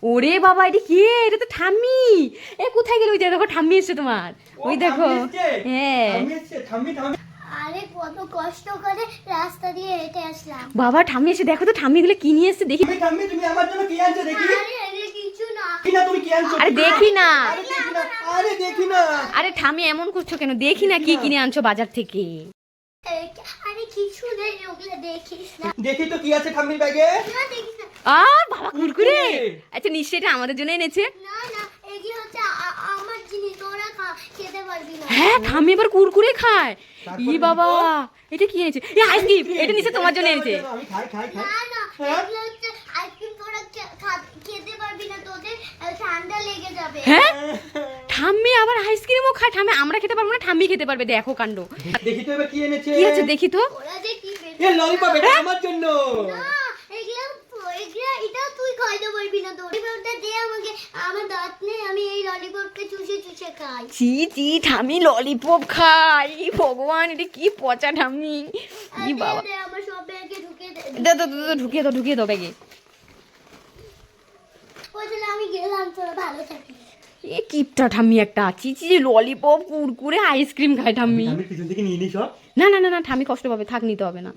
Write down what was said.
ওরে বাবা, এটা কি? এটা তো ঠাম্মি। এ কোথায় গেল? ওই যে দেখো ঠাম্মি এসছে তোমার, ওই দেখো। হ্যাঁ আরে কত কষ্ট করে রাস্তা দিয়ে হেঁটে আসলাম। বাবা ঠাম্মি এসে দেখো তো, ঠাম্মি গুলো কি নিয়ে এসছে দেখি। ঠাম্মি তুমি আমার জন্য কি আনছো দেখি? আরে এগুলো কিছু না। কি না তুমি কি আনছো? আরে দেখি না। আরে দেখি না, আরে দেখি না। আরে ঠাম্মি এমন করছো কেন? দেখি না কি কিনে আনছো বাজার থেকে। আরে কিছু নেই, ওগুলো দেখিস না। দেখি তো কি আছে ঠাম্মির ব্যাগে। না দেখিস না। বাবা কুরকুরে। আচ্ছা নিশ্চয়ই এটা আমাদের জন্য এনেছে। না না, এগুলো হচ্ছে আমার জিনিস, তোরা খেতে পারবি না। হ্যাঁ ঠাম্মি এবার কুরকুরে খায়। ই বাবা, এটা কি এনেছে? এই আইসক্রিম, এটা নিশ্চয়ই তোমার জন্য এনেছে। আমি খাই খাই খাই। না না, এগুলো হচ্ছে আইসক্রিম, তোরা খেতে পারবি না, তোদের ঠান্ডা লেগে যাবে। হ্যাঁ ঠাম্মি আবার আইসক্রিমও খায়। ঠাম্মি আমরা খেতে পারবো না, ঠাম্মি খেতে পারবে। দেখো কাণ্ড। দেখি তো এবার কি এনেছে। কি আছে দেখি তো। ওরা যে কি এ ললিপপ, এটা আমার জন্য। না, এগুলো এটাও তুই খাইতে পারবি না। তোর ললিপপটা দে আমাকে, আমার দাঁত নেই, আমি এই ললিপপটা চুষে চুষে খাই। চি চি, ঠাম্মি ললিপপ খায়। ই ভগবান, এটা কি পচা ঠাম্মি। ই বাবা, দে, আমার সব ব্যাগে ঢুকে দে। ঢুকিয়ে দাও ব্যাগে। ওই তাহলে আমি গেলাম, তোরা ভালো থাকিস। এ কিপটা ঠাম্মি একটা। চি চি, ললিপপ কুরকুরে আইসক্রিম খায় ঠাম্মি। ঠাম্মির পিছন থেকে নিয়ে নিস সব। না না না না, ঠাম্মি কষ্ট পাবে, থাক নিতে হবে না।